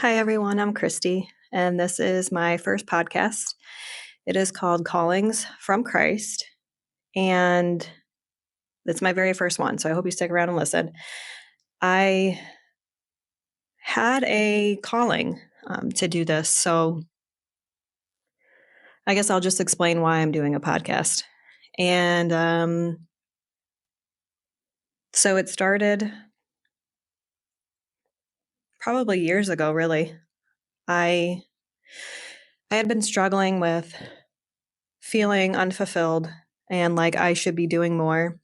Hi, everyone. I'm Christy, and this is my first podcast. It is called Callings from Christ, and it's my very first one, so I hope you stick around and listen. I had a calling to do this, so I guess I'll just explain why I'm doing a podcast. And so it started probably years ago, really. I had been struggling with feeling unfulfilled and like I should be doing more.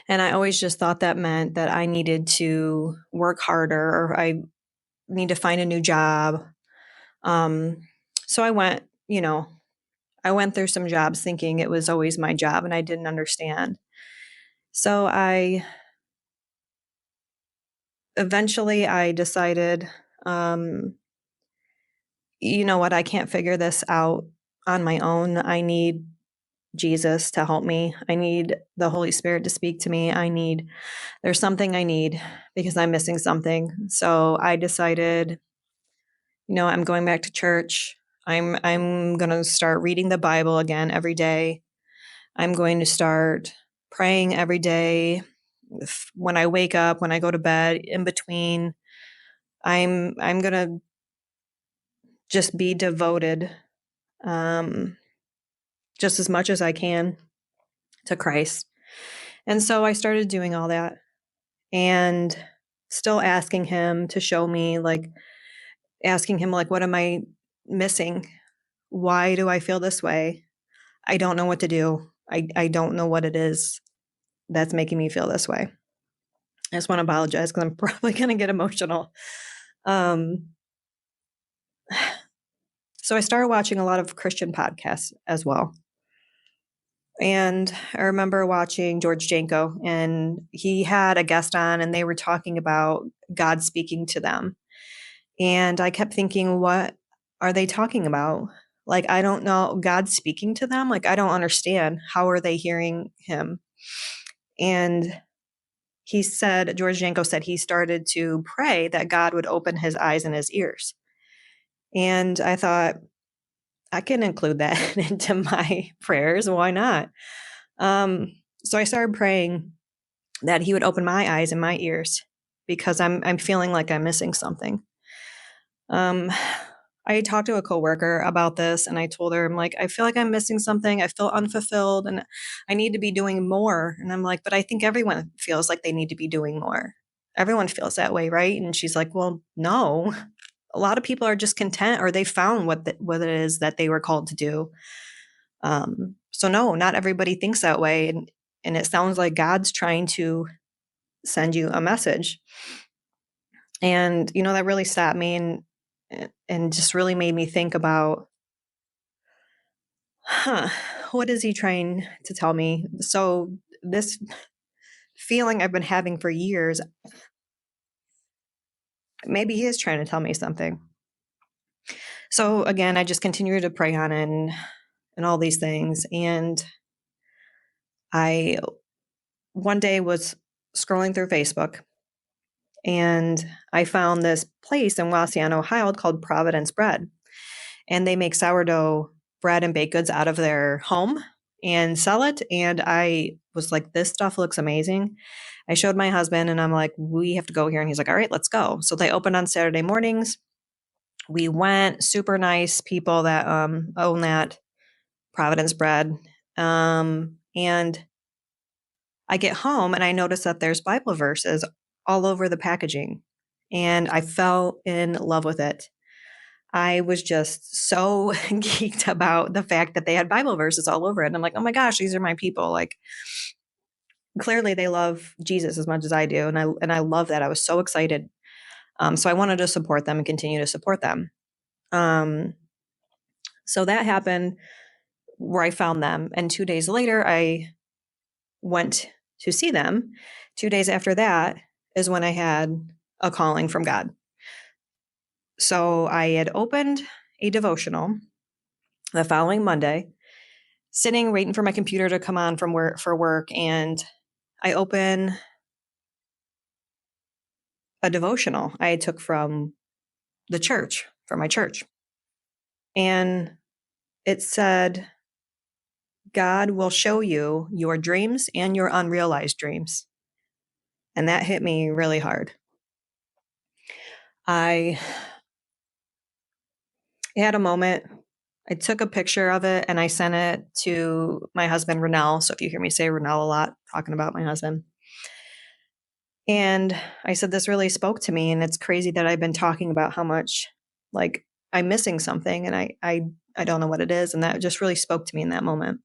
And I always just thought that meant that I needed to work harder or I need to find a new job. Um, so I went through some jobs thinking it was always my job and I didn't understand. So I decided, you know what, I can't figure this out on my own. I need Jesus to help me. I need the Holy Spirit to speak to me. There's something I need because I'm missing something. So I decided, I'm going back to church. I'm going to start reading the Bible again every day. I'm going to start praying every day. When I wake up, when I go to bed, in between, I'm going to just be devoted just as much as I can to Christ. And so I started doing all that and still asking him to show me, asking him, what am I missing? Why do I feel this way? I don't know what to do. I don't know what it is that's making me feel this way. I just want to apologize because I'm probably going to get emotional. So I started watching a lot of Christian podcasts as well. And I remember watching George Janko, and he had a guest on, and they were talking about God speaking to them. And I kept thinking, what are they talking about? I don't know. God speaking to them? I don't understand. How are they hearing him? And George Janko said he started to pray that God would open his eyes and his ears. And I thought, I can include that into my prayers. Why not? So I started praying that he would open my eyes and my ears because I'm feeling like I'm missing something. I talked to a coworker about this and I told her, I'm like, I feel like I'm missing something. I feel unfulfilled and I need to be doing more. And I'm like, but I think everyone feels like they need to be doing more. Everyone feels that way, right? And she's like, well, no. A lot of people are just content or they found what it is that they were called to do. So no, not everybody thinks that way. And it sounds like God's trying to send you a message. And, that really stopped me and just really made me think about, what is he trying to tell me? So this feeling I've been having for years, maybe he is trying to tell me something. So again, I just continue to pray on it and all these things. And I one day was scrolling through Facebook and I found this place in Waseon, Ohio called Providence Bread. And they make sourdough bread and baked goods out of their home and sell it. And I was like, this stuff looks amazing. I showed my husband and I'm like, we have to go here. And he's like, all right, let's go. So they opened on Saturday mornings. We went, super nice people that own that Providence Bread. And I get home and I notice that there's Bible verses all over the packaging. And I fell in love with it. I was just so geeked about the fact that they had Bible verses all over it. And I'm like, oh my gosh, these are my people. Clearly they love Jesus as much as I do. And I love that. I was so excited. So I wanted to support them and continue to support them. So that happened where I found them. And 2 days later, I went to see them. 2 days after that is when I had a calling from God. So I had opened a devotional the following Monday, sitting waiting for my computer to come on for work, and I open a devotional I took from the church, for my church. And it said, God will show you your dreams and your unrealized dreams. And that hit me really hard. I had a moment. I took a picture of it and I sent it to my husband, Renell. So if you hear me say Renell a lot, talking about my husband. And I said, this really spoke to me. And it's crazy that I've been talking about how much like I'm missing something and I don't know what it is. And that just really spoke to me in that moment.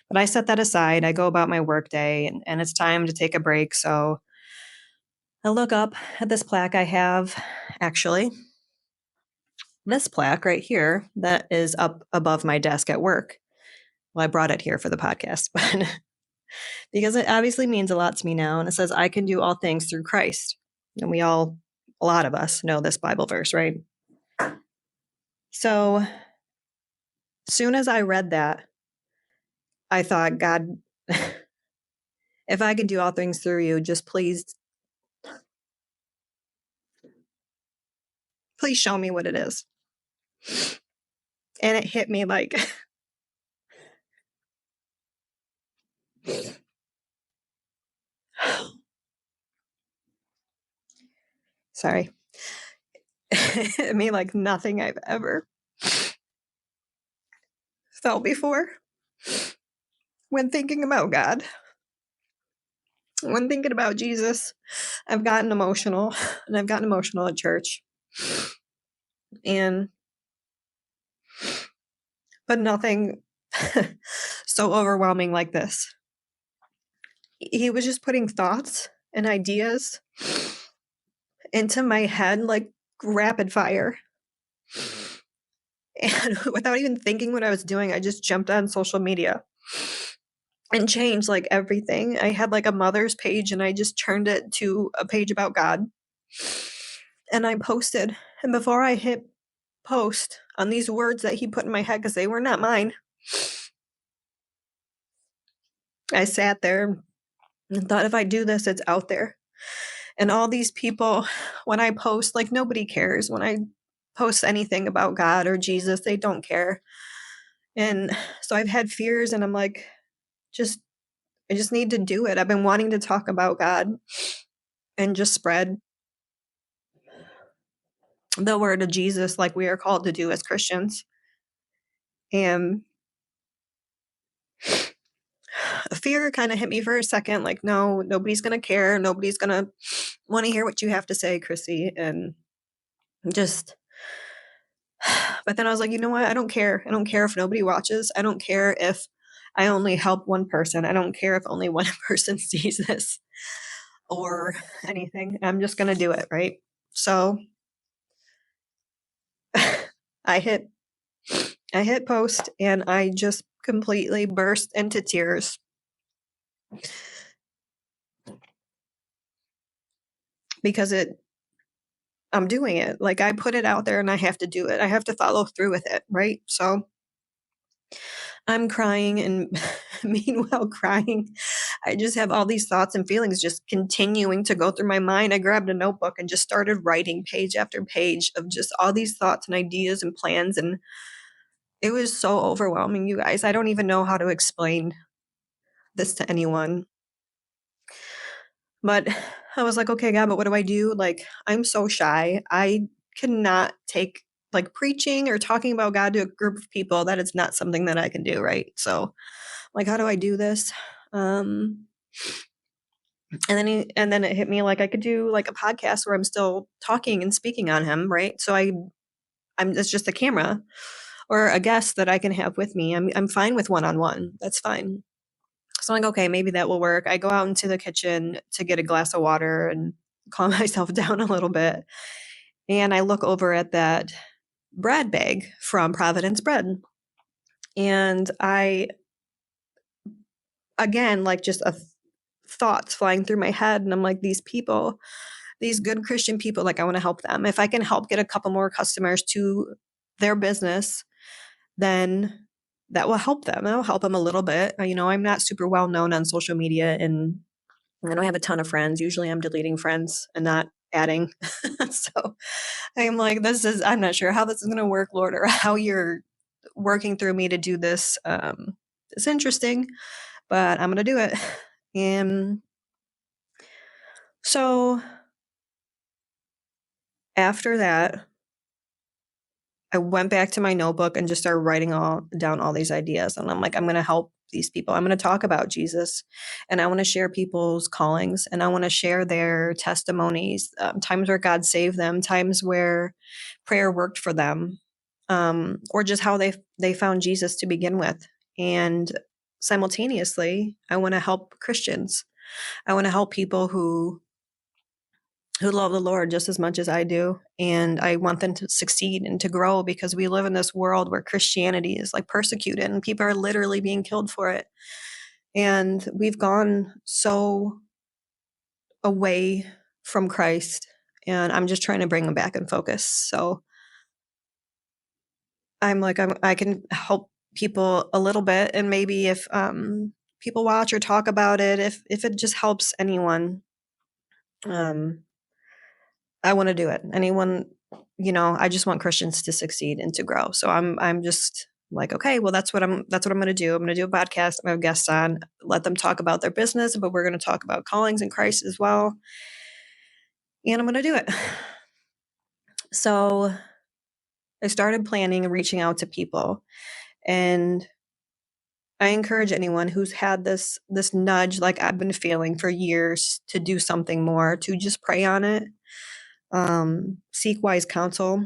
But I set that aside. I go about my work day and it's time to take a break. So I look up at this plaque I have, actually. This plaque right here that is up above my desk at work. Well, I brought it here for the podcast, but because it obviously means a lot to me now. And it says, I can do all things through Christ. And a lot of us know this Bible verse, right? So soon as I read that, I thought, God, if I can do all things through you, just please show me what it is. And it hit me like, sorry. It hit me like nothing I've ever felt before when thinking about God. When thinking about Jesus, I've gotten emotional, and I've gotten emotional at church. But nothing so overwhelming like this. He was just putting thoughts and ideas into my head like rapid fire. And without even thinking what I was doing, I just jumped on social media and changed like everything. I had like a mother's page and I just turned it to a page about God. And I posted. And before I hit post on these words that he put in my head, because they were not mine, I sat there and thought, if I do this, it's out there. And all these people, when I post, like nobody cares. When I post anything about God or Jesus, they don't care. And so I've had fears and I'm like, I just need to do it. I've been wanting to talk about God and just spread the word of Jesus like we are called to do as Christians. And fear kind of hit me for a second, like, no, nobody's going to care. Nobody's going to want to hear what you have to say, Chrissy. And just, but then I was like, you know what? I don't care. I don't care if nobody watches. I don't care if I only help one person. I don't care if only one person sees this or anything. I'm just going to do it. Right. So I hit post and I just completely burst into tears. Because I'm doing it. Like I put it out there and I have to do it. I have to follow through with it, right? So I'm crying and meanwhile crying, I just have all these thoughts and feelings just continuing to go through my mind. I grabbed a notebook and just started writing page after page of just all these thoughts and ideas and plans. And it was so overwhelming, you guys. I don't even know how to explain this to anyone. But I was like, okay, God, but what do I do? Like, I'm so shy. I cannot take like preaching or talking about God to a group of people. That is not something that I can do, right? So, like, how do I do this? And then it hit me like I could do like a podcast where I'm still talking and speaking on him, right? So it's just a camera or a guest that I can have with me. I'm fine with one-on-one. That's fine. So I'm like, okay, maybe that will work. I go out into the kitchen to get a glass of water and calm myself down a little bit. And I look over at that bread bag from Providence Bread. And again, like just thoughts flying through my head. And I'm like, these people, these good Christian people, like I want to help them. If I can help get a couple more customers to their business, then that will help them. That'll help them a little bit. I'm not super well known on social media and I don't have a ton of friends. Usually I'm deleting friends and not adding. So I'm like, I'm not sure how this is going to work, Lord, or how you're working through me to do this. It's interesting, but I'm going to do it. And so after that, I went back to my notebook and just started writing down all these ideas. And I'm like, I'm going to help these people. I'm going to talk about Jesus, and I want to share people's callings, and I want to share their testimonies, times where God saved them, times where prayer worked for them, or just how they found Jesus to begin with. And simultaneously, I want to help Christians. I want to help people who love the Lord just as much as I do. And I want them to succeed and to grow, because we live in this world where Christianity is like persecuted and people are literally being killed for it. And we've gone so away from Christ, and I'm just trying to bring them back in focus. So I can help people a little bit. And maybe if people watch or talk about it, if it just helps anyone, I want to do it. Anyone, I just want Christians to succeed and to grow. So I'm just like, okay, well, that's what I'm going to do. I'm going to do a podcast. I'm going to have guests on, let them talk about their business, but we're going to talk about callings in Christ as well. And I'm going to do it. So I started planning and reaching out to people, and I encourage anyone who's had this nudge, like I've been feeling for years, to do something more, to just pray on it. Seek wise counsel.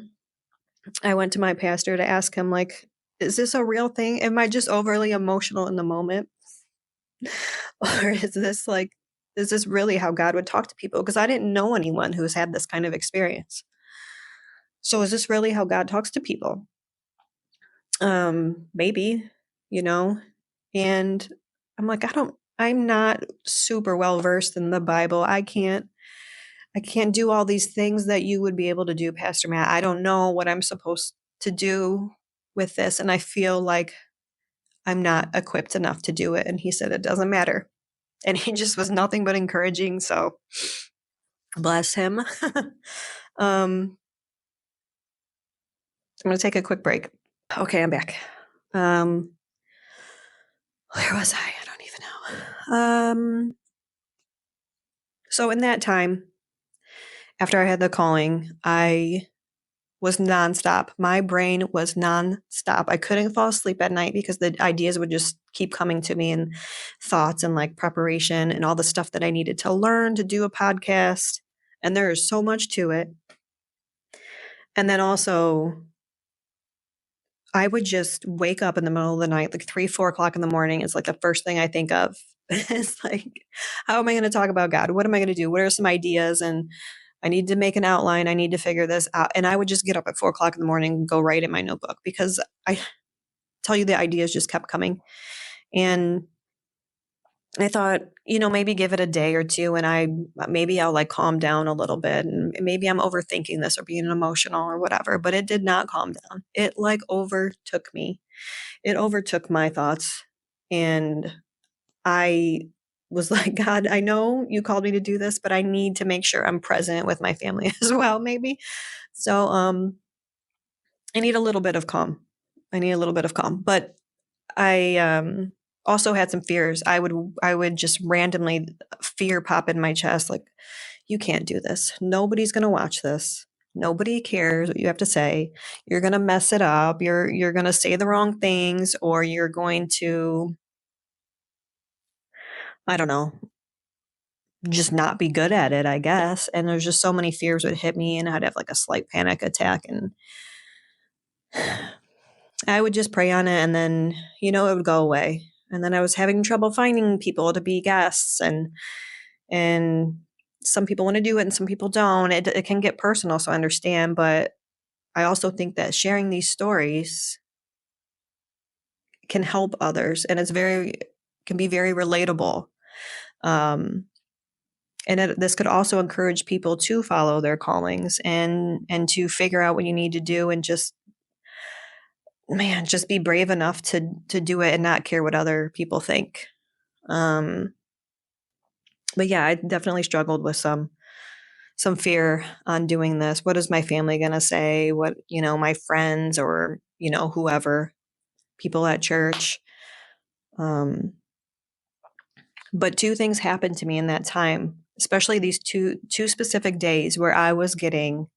I went to my pastor to ask him, like, is this a real thing? Am I just overly emotional in the moment? Or is this really how God would talk to people? Because I didn't know anyone who's had this kind of experience. So is this really how God talks to people? Maybe, and I'm like, I'm not super well versed in the Bible. I can't do all these things that you would be able to do, Pastor Matt. I don't know what I'm supposed to do with this, and I feel like I'm not equipped enough to do it. And he said, it doesn't matter. And he just was nothing but encouraging. So bless him. I'm going to take a quick break. Okay, I'm back. Where was I? I don't even know. So in that time, after I had the calling, I was nonstop. My brain was nonstop. I couldn't fall asleep at night because the ideas would just keep coming to me, and thoughts and like preparation and all the stuff that I needed to learn to do a podcast. And there is so much to it. And then also, I would just wake up in the middle of the night, like 3, 4 o'clock in the morning. It's like the first thing I think of. It's like, how am I going to talk about God? What am I going to do? What are some ideas? And I need to make an outline. I need to figure this out. And I would just get up at 4 o'clock in the morning and go write in my notebook, because I tell you, the ideas just kept coming. And I thought, maybe give it a day or two, and maybe I'll like calm down a little bit, and maybe I'm overthinking this or being emotional or whatever, but it did not calm down. It like overtook me. It overtook my thoughts. And I was like, God, I know you called me to do this, but I need to make sure I'm present with my family as well, maybe. So, I need a little bit of calm. But I also had some fears. I would just randomly fear pop in my chest, like, you can't do this. Nobody's going to watch this. Nobody cares what you have to say. You're going to mess it up. You're going to say the wrong things, or you're going to, I don't know, just not be good at it, I guess. And there's just so many fears would hit me, and I'd have like a slight panic attack, and I would just pray on it, and then, it would go away. And then I was having trouble finding people to be guests, and some people want to do it and some people don't. It can get personal, so I understand, but I also think that sharing these stories can help others, and can be very relatable. And this could also encourage people to follow their callings, and to figure out what you need to do, and just be brave enough to do it and not care what other people think. But yeah, I definitely struggled with some some fear on doing this. What is my family going to say? What, my friends or, whoever, people at church. But two things happened to me in that time, especially these two specific days where I was getting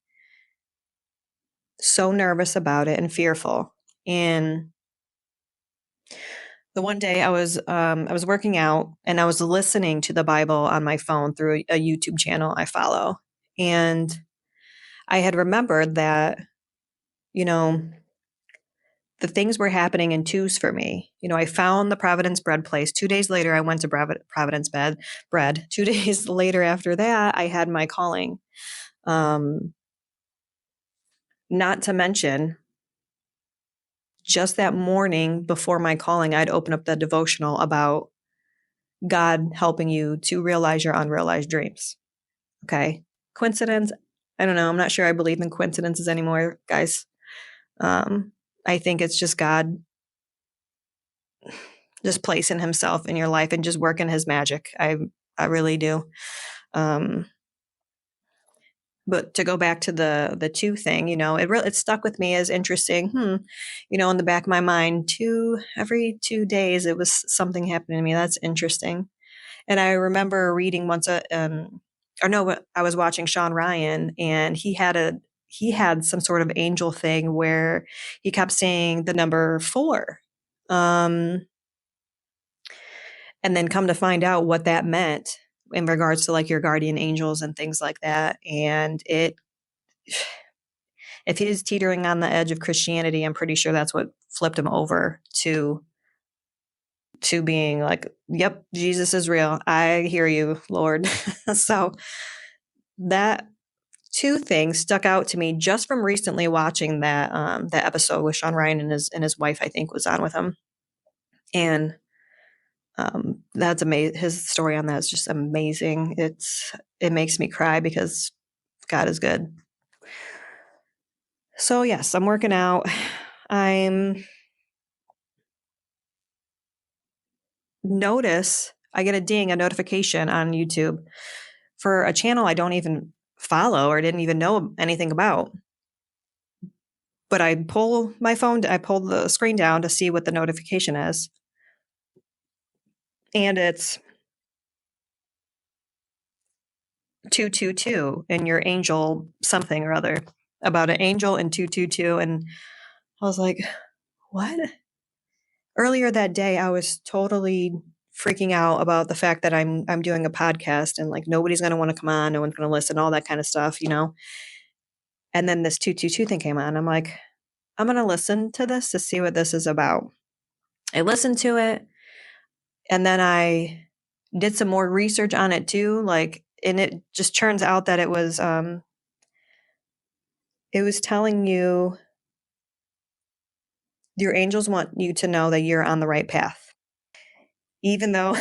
so nervous about it and fearful. And the one day I was working out and I was listening to the Bible on my phone through a YouTube channel I follow. And I had remembered that, the things were happening in twos for me. I found the Providence bread place. 2 days later, I went to Providence bread. 2 days later after that, I had my calling. Not to mention, just that morning before my calling, I'd open up the devotional about God helping you to realize your unrealized dreams. Okay. Coincidence? I don't know. I'm not sure I believe in coincidences anymore, guys. I think it's just God just placing himself in your life and just working his magic. I really do. But to go back to the two thing, it stuck with me as interesting. In the back of my mind, every 2 days, it was something happening to me. That's interesting. And I remember reading once, I was watching Sean Ryan, and he had some sort of angel thing where he kept saying the number 4. And then come to find out what that meant in regards to like your guardian angels and things like that. And if he's teetering on the edge of Christianity, I'm pretty sure that's what flipped him over to being like, yep, Jesus is real. I hear you, Lord. So that two things stuck out to me just from recently watching that episode with Sean Ryan and his wife, I think, was on with him. And that's amazing. His story on that is just amazing. It makes me cry because God is good. So yes, I'm working out. I get a notification on YouTube for a channel I don't even follow or didn't even know anything about. But I pull the screen down to see what the notification is. And it's 222 and your angel something or other, about an angel and 222. And I was like, what? Earlier that day, I was totally freaking out about the fact that I'm doing a podcast and like nobody's going to want to come on, no one's going to listen, all that kind of stuff, And then this 222 thing came on. I'm like, I'm going to listen to this to see what this is about. I listened to it, and then I did some more research on it too. And it just turns out that it was telling you your angels want you to know that you're on the right path. Even though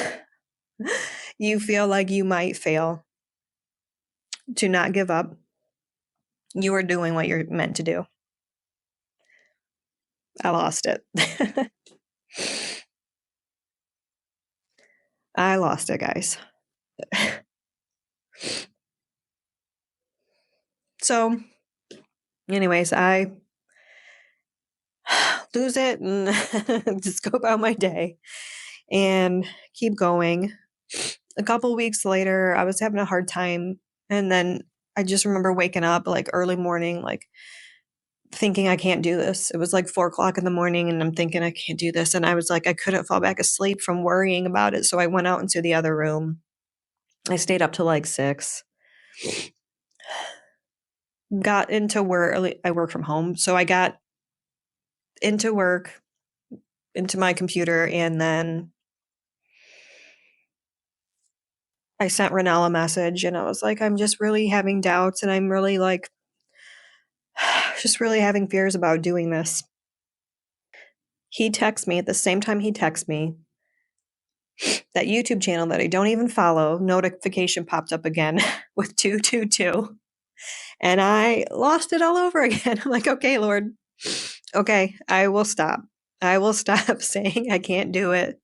you feel like you might fail, to not give up. You are doing what you're meant to do. I lost it. I lost it, guys. So, anyways, I lose it and just go about my day and keep going. A couple weeks later, I was having a hard time. And then I just remember waking up like early morning, like thinking I can't do this. It was like 4:00 in the morning and I'm thinking I can't do this. And I was like, I couldn't fall back asleep from worrying about it. So I went out into the other room. I stayed up till like 6. Got into work. I work from home. So I got into work, into my computer, and then I sent Renell a message and I was like, I'm just really having doubts and I'm really like, just really having fears about doing this. He texts me at the same time he texts me. That YouTube channel that I don't even follow, notification popped up again with 222. And I lost it all over again. I'm like, okay, Lord. Okay, I will stop. I will stop saying I can't do it.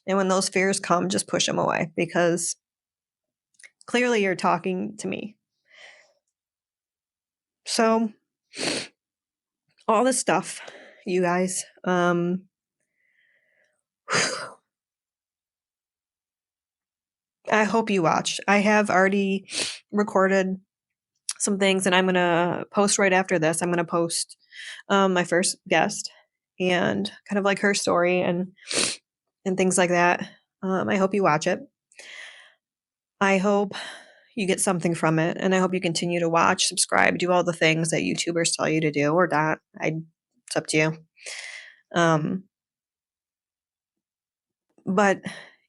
And when those fears come, just push them away because clearly you're talking to me. So all this stuff, you guys, I hope you watch. I have already recorded some things, and I'm gonna post right after this. I'm gonna post my first guest and kind of like her story and things like that. I hope you watch it. I hope you get something from it, and I hope you continue to watch, subscribe, do all the things that YouTubers tell you to do or not. It's up to you. Um, but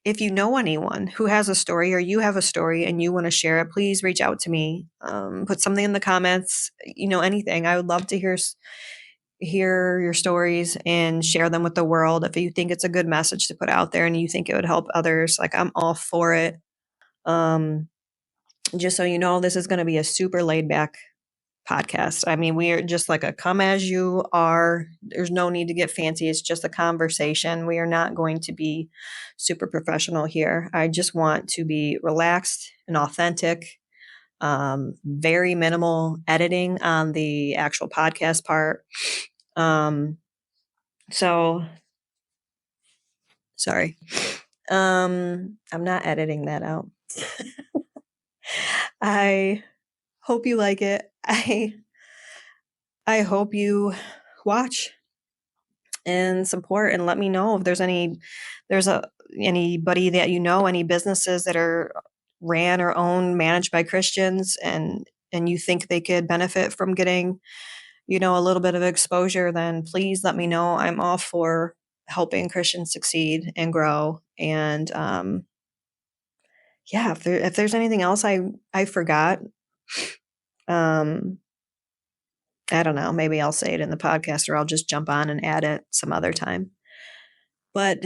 if you know anyone who has a story or you have a story and you want to share it, please reach out to me. Put something in the comments, anything. I would love to hear your stories and share them with the world. If you think it's a good message to put out there and you think it would help others, like I'm all for it. Um, just so you know, this is going to be a super laid back podcast. I mean, we are just like a come as you are. There's no need to get fancy. It's just a conversation. We are not going to be super professional here. I just want to be relaxed and authentic. Very minimal editing on the actual podcast part. So sorry. I'm not editing that out. I hope you like it. I hope you watch and support and let me know if there's anybody that any businesses that are ran or owned, managed by Christians, and you think they could benefit from getting, a little bit of exposure, then please let me know. I'm all for helping Christians succeed and grow. And yeah, if there's anything else I forgot, um, I don't know. Maybe I'll say it in the podcast, or I'll just jump on and add it some other time. But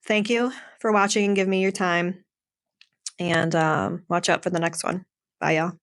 thank you for watching and give me your time. And watch out for the next one. Bye, y'all.